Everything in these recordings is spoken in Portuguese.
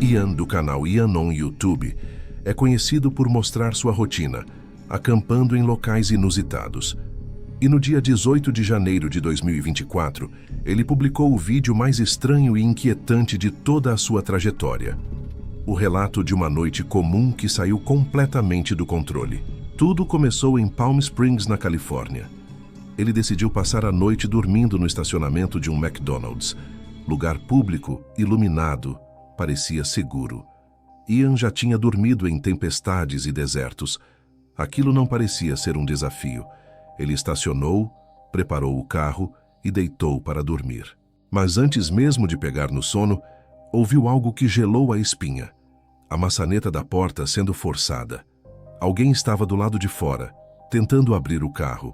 Ian, do canal Ian on YouTube, é conhecido por mostrar sua rotina, acampando em locais inusitados. E no dia 18 de janeiro de 2024, ele publicou o vídeo mais estranho e inquietante de toda a sua trajetória. O relato de uma noite comum que saiu completamente do controle. Tudo começou em Palm Springs, na Califórnia. Ele decidiu passar a noite dormindo no estacionamento de um McDonald's. Lugar público, iluminado, parecia seguro. Ian já tinha dormido em tempestades e desertos. Aquilo não parecia ser um desafio. Ele estacionou, preparou o carro e deitou para dormir. Mas antes mesmo de pegar no sono, ouviu algo que gelou a espinha. A maçaneta da porta sendo forçada. Alguém estava do lado de fora, tentando abrir o carro.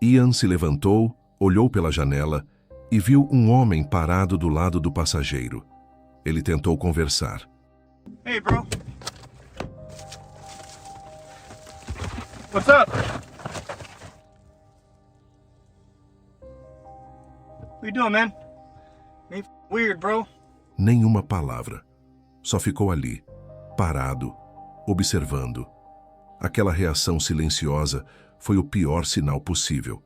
Ian se levantou, olhou pela janela e viu um homem parado do lado do passageiro. Ele tentou conversar. Hey, bro. What's up? What you doing, man? Ain't weird, bro. Nenhuma palavra. Só ficou ali, parado, observando. Aquela reação silenciosa foi o pior sinal possível.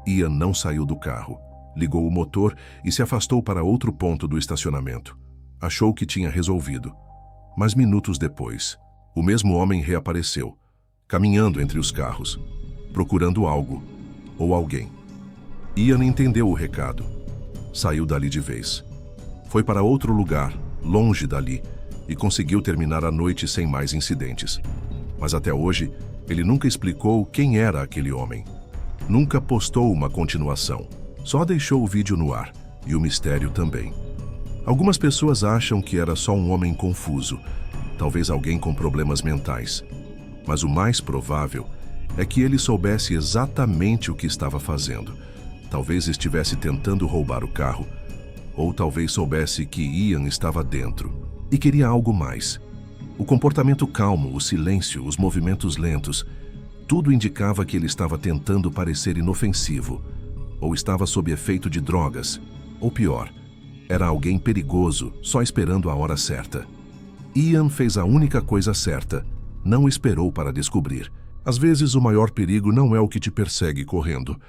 Ian não saiu do carro, ligou o motor e se afastou para outro ponto do estacionamento. Achou que tinha resolvido. Mas minutos depois, o mesmo homem reapareceu, caminhando entre os carros, procurando algo ou alguém. Ian entendeu o recado. Saiu dali de vez. Foi para outro lugar, longe dali, e conseguiu terminar a noite sem mais incidentes. Mas até hoje, ele nunca explicou quem era aquele homem. Nunca postou uma continuação. Só deixou o vídeo no ar, e o mistério também. Algumas pessoas acham que era só um homem confuso, talvez alguém com problemas mentais. Mas o mais provável é que ele soubesse exatamente o que estava fazendo. Talvez estivesse tentando roubar o carro, ou talvez soubesse que Ian estava dentro e queria algo mais. O comportamento calmo, o silêncio, os movimentos lentos, tudo indicava que ele estava tentando parecer inofensivo, ou estava sob efeito de drogas, ou pior, era alguém perigoso, só esperando a hora certa. Ian fez a única coisa certa, não esperou para descobrir. Às vezes o maior perigo não é o que te persegue correndo,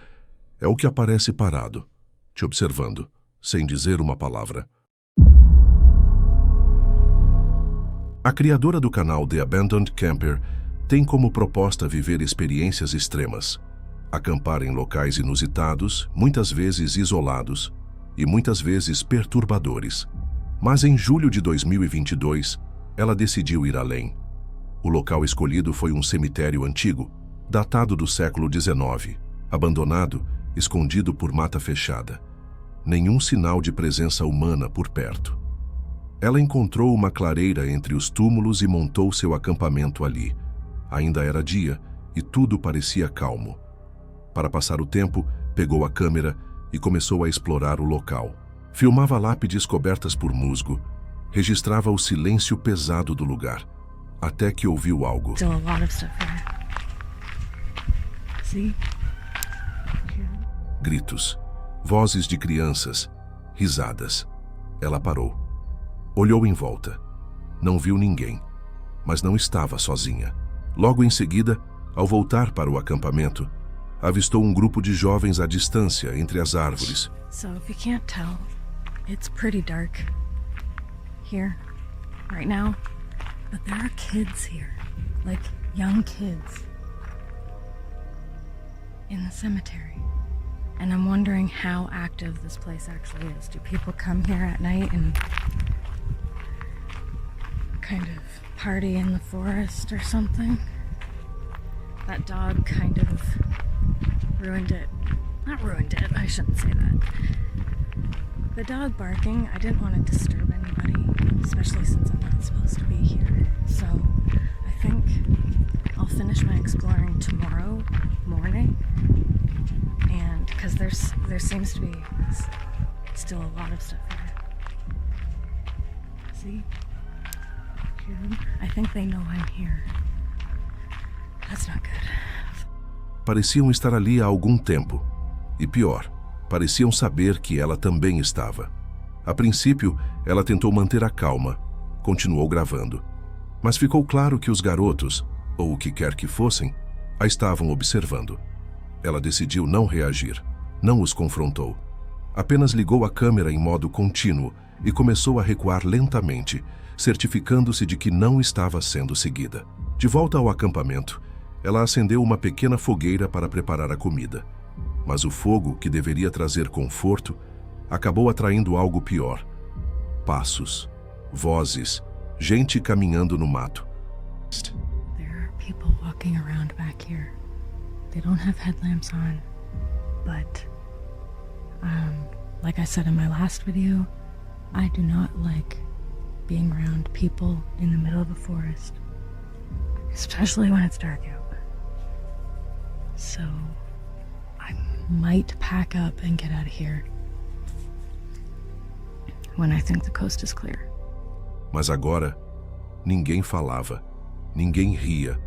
é o que aparece parado, te observando, sem dizer uma palavra. A criadora do canal The Abandoned Camper tem como proposta viver experiências extremas, acampar em locais inusitados, muitas vezes isolados e muitas vezes perturbadores. Mas em julho de 2022, ela decidiu ir além. O local escolhido foi um cemitério antigo, datado do século XIX, abandonado, escondido por mata fechada. Nenhum sinal de presença humana por perto. Ela encontrou uma clareira entre os túmulos e montou seu acampamento ali. Ainda era dia e tudo parecia calmo. Para passar o tempo, pegou a câmera e começou a explorar o local. Filmava lápides cobertas por musgo, registrava o silêncio pesado do lugar, até que ouviu algo. Still a lot of stuff here. See? Gritos, vozes de crianças, risadas. Ela parou. Olhou em volta. Não viu ninguém, mas não estava sozinha. Logo em seguida, ao voltar para o acampamento, avistou um grupo de jovens à distância entre as árvores. So if you can't tell, it's pretty dark here right now, but there are kids here, like young kids in the cemetery. And I'm wondering how active this place actually is. Do people come here at night and kind of party in the forest or something? That dog kind of ruined it. Not ruined it, I shouldn't say that. The dog barking, I didn't want to disturb anybody, especially since I'm not supposed to be here. So I think I'll finish my exploring tomorrow morning. And because there seems to be still a lot of stuff here. See? I think they know I'm here. That's not good. Pareciam estar ali há algum tempo. E pior, pareciam saber que ela também estava. A princípio, ela tentou manter a calma, continuou gravando. Mas ficou claro que os garotos, ou o que quer que fossem, a estavam observando. Ela decidiu não reagir, não os confrontou. Apenas ligou a câmera em modo contínuo e começou a recuar lentamente, certificando-se de que não estava sendo seguida. De volta ao acampamento, ela acendeu uma pequena fogueira para preparar a comida. Mas o fogo, que deveria trazer conforto, acabou atraindo algo pior. Passos, vozes, gente caminhando no mato. There are people walking around back here. They don't have headlamps on, but like I said in my last video, I do not like being around people in the middle of a forest, especially when it's dark out. So I might pack up and get out of here when I think the coast is clear. Mas agora, ninguém falava, ninguém ria,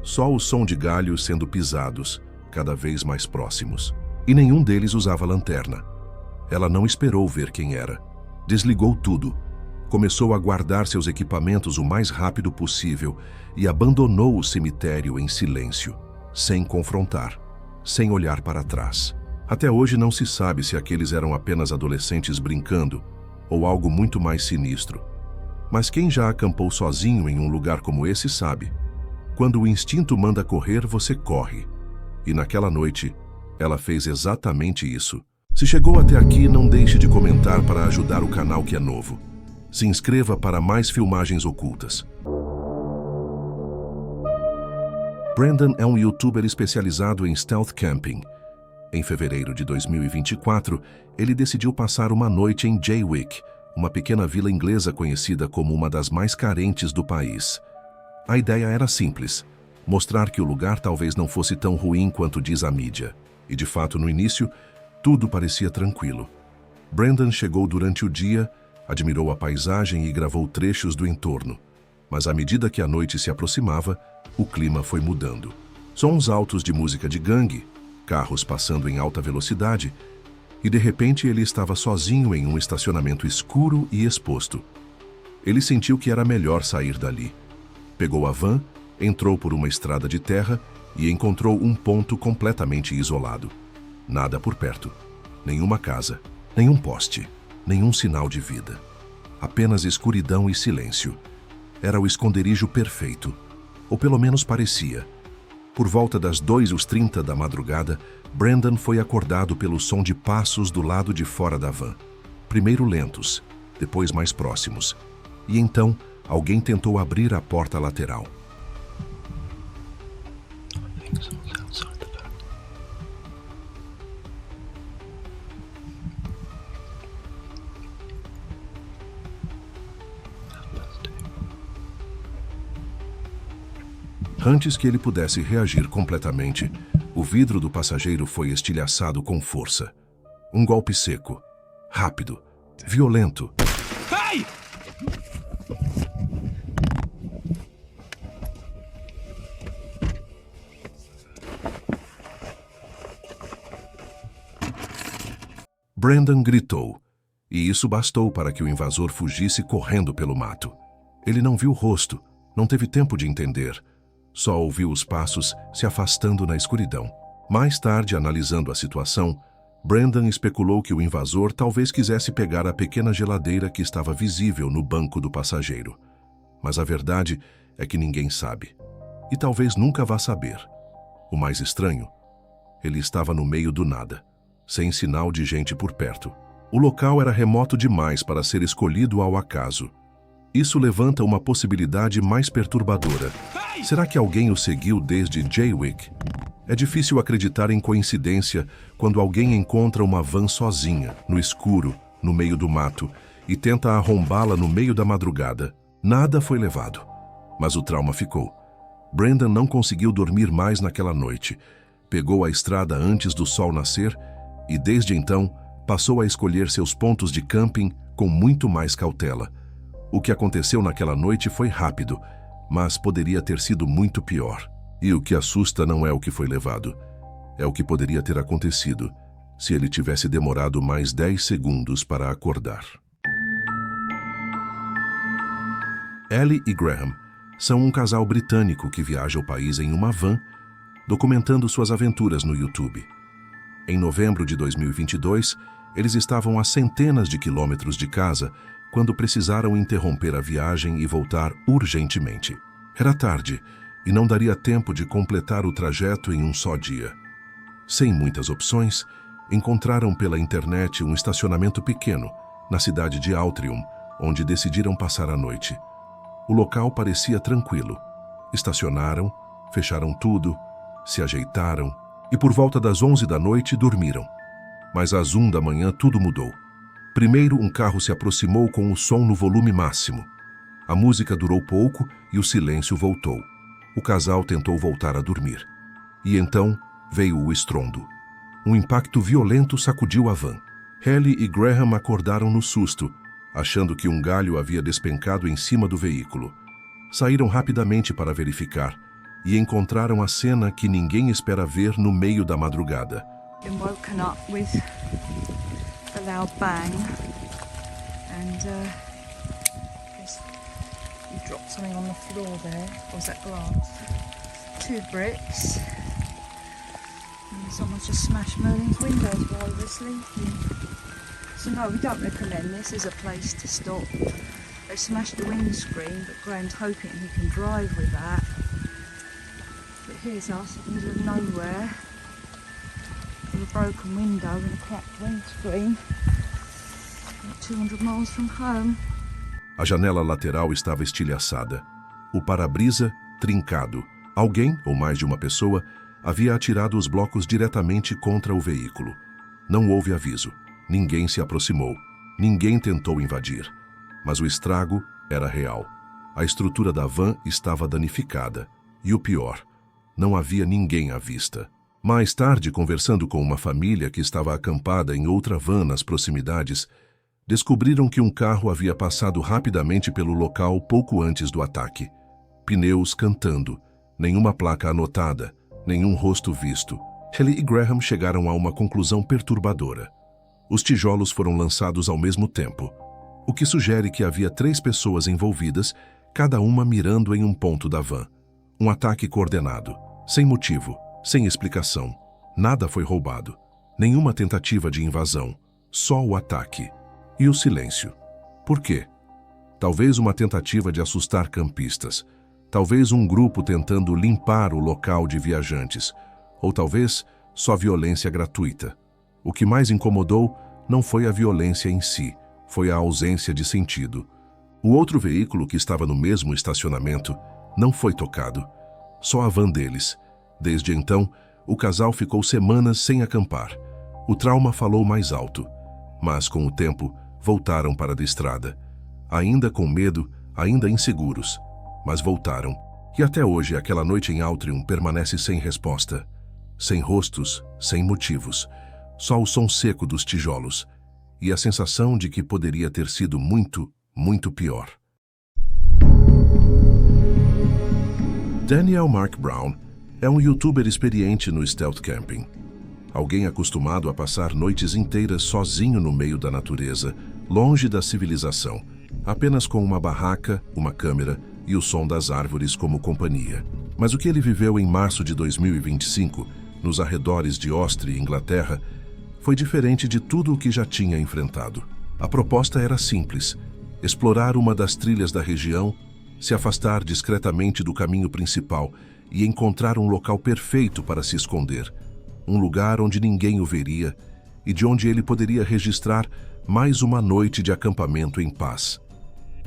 só o som de galhos sendo pisados, cada vez mais próximos. E nenhum deles usava lanterna. Ela não esperou ver quem era. Desligou tudo. Começou a guardar seus equipamentos o mais rápido possível e abandonou o cemitério em silêncio, sem confrontar, sem olhar para trás. Até hoje não se sabe se aqueles eram apenas adolescentes brincando ou algo muito mais sinistro. Mas quem já acampou sozinho em um lugar como esse sabe. Quando o instinto manda correr, você corre. E naquela noite, ela fez exatamente isso. Se chegou até aqui, não deixe de comentar para ajudar o canal que é novo. Se inscreva para mais filmagens ocultas. Brandon é um youtuber especializado em stealth camping. Em fevereiro de 2024, ele decidiu passar uma noite em Jaywick, uma pequena vila inglesa conhecida como uma das mais carentes do país. A ideia era simples: mostrar que o lugar talvez não fosse tão ruim quanto diz a mídia. E de fato, no início, tudo parecia tranquilo. Brandon chegou durante o dia, admirou a paisagem e gravou trechos do entorno. Mas à medida que a noite se aproximava, o clima foi mudando. Sons altos de música de gangue, carros passando em alta velocidade, e de repente ele estava sozinho em um estacionamento escuro e exposto. Ele sentiu que era melhor sair dali. Pegou a van, entrou por uma estrada de terra e encontrou um ponto completamente isolado. Nada por perto. Nenhuma casa, nenhum poste, nenhum sinal de vida. Apenas escuridão e silêncio. Era o esconderijo perfeito. Ou pelo menos parecia. Por volta das 2h30 da madrugada, Brandon foi acordado pelo som de passos do lado de fora da van. Primeiro lentos, depois mais próximos. E então, alguém tentou abrir a porta lateral. Antes que ele pudesse reagir completamente, o vidro do passageiro foi estilhaçado com força. Um golpe seco, rápido, violento. Hey! Brandon gritou, e isso bastou para que o invasor fugisse correndo pelo mato. Ele não viu o rosto, não teve tempo de entender. Só ouviu os passos se afastando na escuridão. Mais tarde, analisando a situação, Brandon especulou que o invasor talvez quisesse pegar a pequena geladeira que estava visível no banco do passageiro. Mas a verdade é que ninguém sabe. E talvez nunca vá saber. O mais estranho, ele estava no meio do nada, sem sinal de gente por perto. O local era remoto demais para ser escolhido ao acaso. Isso levanta uma possibilidade mais perturbadora. Será que alguém o seguiu desde Jaywick? É difícil acreditar em coincidência quando alguém encontra uma van sozinha, no escuro, no meio do mato, e tenta arrombá-la no meio da madrugada. Nada foi levado, mas o trauma ficou. Brandon não conseguiu dormir mais naquela noite. Pegou a estrada antes do sol nascer e, desde então, passou a escolher seus pontos de camping com muito mais cautela. O que aconteceu naquela noite foi rápido, mas poderia ter sido muito pior. E o que assusta não é o que foi levado, é o que poderia ter acontecido se ele tivesse demorado mais 10 segundos para acordar. Ellie e Graham são um casal britânico que viaja o país em uma van, documentando suas aventuras no YouTube. Em novembro de 2022, eles estavam a centenas de quilômetros de casa quando precisaram interromper a viagem e voltar urgentemente. Era tarde e não daria tempo de completar o trajeto em um só dia. Sem muitas opções, encontraram pela internet um estacionamento pequeno, na cidade de Altrincham, onde decidiram passar a noite. O local parecia tranquilo. Estacionaram, fecharam tudo, se ajeitaram e por volta das 11 da noite dormiram. Mas às 1 da manhã tudo mudou. Primeiro um carro se aproximou com o som no volume máximo. A música durou pouco e o silêncio voltou. O casal tentou voltar a dormir. E então veio o estrondo. Um impacto violento sacudiu a van. Ellie e Graham acordaram no susto, achando que um galho havia despencado em cima do veículo. Saíram rapidamente para verificar e encontraram a cena que ninguém espera ver no meio da madrugada. Been woken up with a loud bang, and guess you dropped something on the floor there. Or was that glass? 2 bricks. And someone's just smashed Merlin's windows while they were sleeping. So no, we don't recommend this as a place to stop. They smashed the windscreen, but Graham's hoping he can drive with that. But here's us in the middle of nowhere, with a broken window and a cracked windscreen, 200 miles from home. A janela lateral estava estilhaçada. O para-brisa, trincado. Alguém, ou mais de uma pessoa, havia atirado os blocos diretamente contra o veículo. Não houve aviso. Ninguém se aproximou. Ninguém tentou invadir. Mas o estrago era real. A estrutura da van estava danificada. E o pior, não havia ninguém à vista. Mais tarde, conversando com uma família que estava acampada em outra van nas proximidades, descobriram que um carro havia passado rapidamente pelo local pouco antes do ataque. Pneus cantando, nenhuma placa anotada, nenhum rosto visto. Ellie e Graham chegaram a uma conclusão perturbadora. Os tijolos foram lançados ao mesmo tempo, o que sugere que havia 3 pessoas envolvidas, cada uma mirando em um ponto da van. Um ataque coordenado, sem motivo, sem explicação. Nada foi roubado, nenhuma tentativa de invasão, só o ataque. E o silêncio. Por quê? Talvez uma tentativa de assustar campistas, talvez um grupo tentando limpar o local de viajantes, ou talvez só violência gratuita. O que mais incomodou não foi a violência em si, foi a ausência de sentido. O outro veículo que estava no mesmo estacionamento não foi tocado, só a van deles. Desde então, o casal ficou semanas sem acampar. O trauma falou mais alto, mas com o tempo voltaram para a estrada. Ainda com medo, ainda inseguros, mas voltaram. E até hoje aquela noite em Altrincham permanece sem resposta, sem rostos, sem motivos. Só o som seco dos tijolos e a sensação de que poderia ter sido muito, muito pior. Daniel Mark Brown é um youtuber experiente no stealth camping. Alguém acostumado a passar noites inteiras sozinho no meio da natureza, longe da civilização, apenas com uma barraca, uma câmera e o som das árvores como companhia. Mas o que ele viveu em março de 2025, nos arredores de Ostre, Inglaterra, foi diferente de tudo o que já tinha enfrentado. A proposta era simples: explorar uma das trilhas da região, se afastar discretamente do caminho principal e encontrar um local perfeito para se esconder, um lugar onde ninguém o veria e de onde ele poderia registrar mais uma noite de acampamento em paz.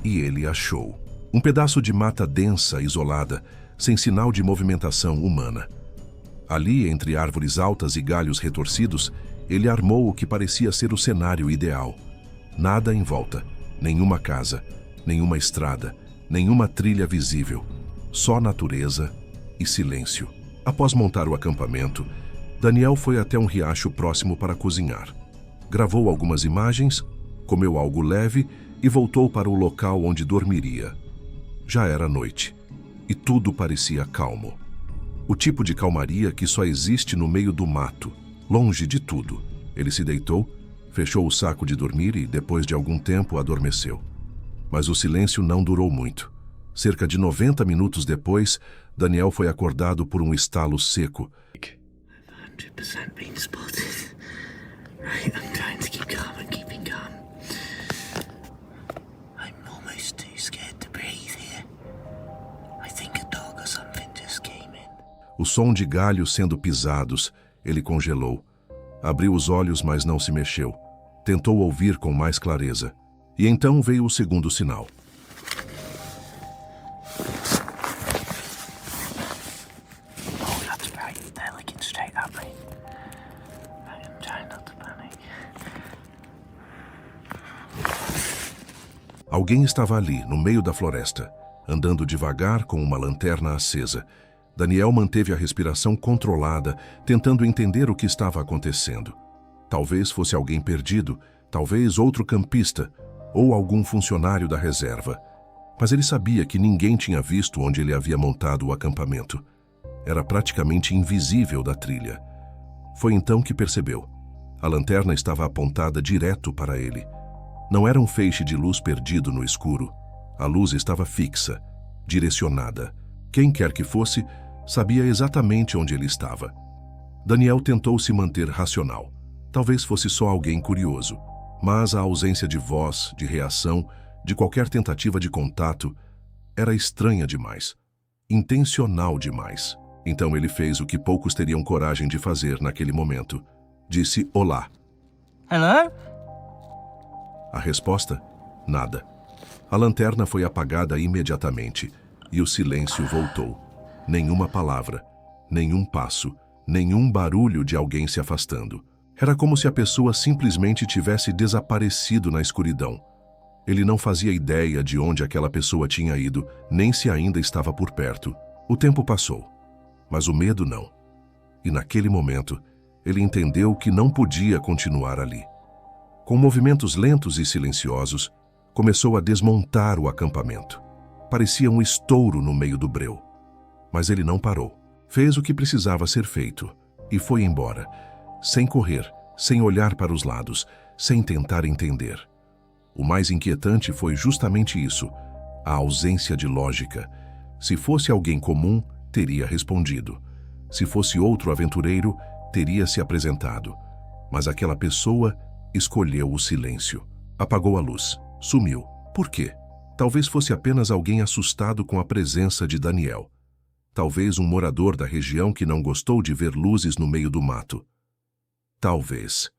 E ele achou. Um pedaço de mata densa, isolada, sem sinal de movimentação humana. Ali, entre árvores altas e galhos retorcidos, ele armou o que parecia ser o cenário ideal. Nada em volta, nenhuma casa, nenhuma estrada, nenhuma trilha visível, só natureza e silêncio. Após montar o acampamento, Daniel foi até um riacho próximo para cozinhar. Gravou algumas imagens, comeu algo leve e voltou para o local onde dormiria. Já era noite, e tudo parecia calmo. O tipo de calmaria que só existe no meio do mato, longe de tudo. Ele se deitou, fechou o saco de dormir e, depois de algum tempo, adormeceu. Mas o silêncio não durou muito. Cerca de 90 minutos depois, Daniel foi acordado por um estalo seco. 100% been spotted. Right, I'm trying to keep calm and keeping calm. I'm almost too scared to breathe here. I think a dog or something just came in. O som de galhos sendo pisados, ele congelou. Abriu os olhos, mas não se mexeu. Tentou ouvir com mais clareza. E então veio o segundo sinal. Oh, that's right. They're looking straight at me. I'm trying not to panic. Alguém estava ali, no meio da floresta, andando devagar com uma lanterna acesa. Daniel manteve a respiração controlada, tentando entender o que estava acontecendo. Talvez fosse alguém perdido, talvez outro campista, ou algum funcionário da reserva. Mas ele sabia que ninguém tinha visto onde ele havia montado o acampamento. Era praticamente invisível da trilha. Foi então que percebeu. A lanterna estava apontada direto para ele. Não era um feixe de luz perdido no escuro. A luz estava fixa, direcionada. Quem quer que fosse, sabia exatamente onde ele estava. Daniel tentou se manter racional. Talvez fosse só alguém curioso, mas a ausência de voz, de reação, de qualquer tentativa de contato, era estranha demais, intencional demais. Então ele fez o que poucos teriam coragem de fazer naquele momento. Disse olá. Hello? A resposta? Nada. A lanterna foi apagada imediatamente e o silêncio voltou. Nenhuma palavra, nenhum passo, nenhum barulho de alguém se afastando. Era como se a pessoa simplesmente tivesse desaparecido na escuridão. Ele não fazia ideia de onde aquela pessoa tinha ido, nem se ainda estava por perto. O tempo passou, mas o medo não. E naquele momento, ele entendeu que não podia continuar ali. Com movimentos lentos e silenciosos, começou a desmontar o acampamento. Parecia um estouro no meio do breu. Mas ele não parou. Fez o que precisava ser feito e foi embora, sem correr, sem olhar para os lados, sem tentar entender. O mais inquietante foi justamente isso, a ausência de lógica. Se fosse alguém comum, teria respondido. Se fosse outro aventureiro, teria se apresentado. Mas aquela pessoa escolheu o silêncio. Apagou a luz. Sumiu. Por quê? Talvez fosse apenas alguém assustado com a presença de Daniel. Talvez um morador da região que não gostou de ver luzes no meio do mato. Talvez.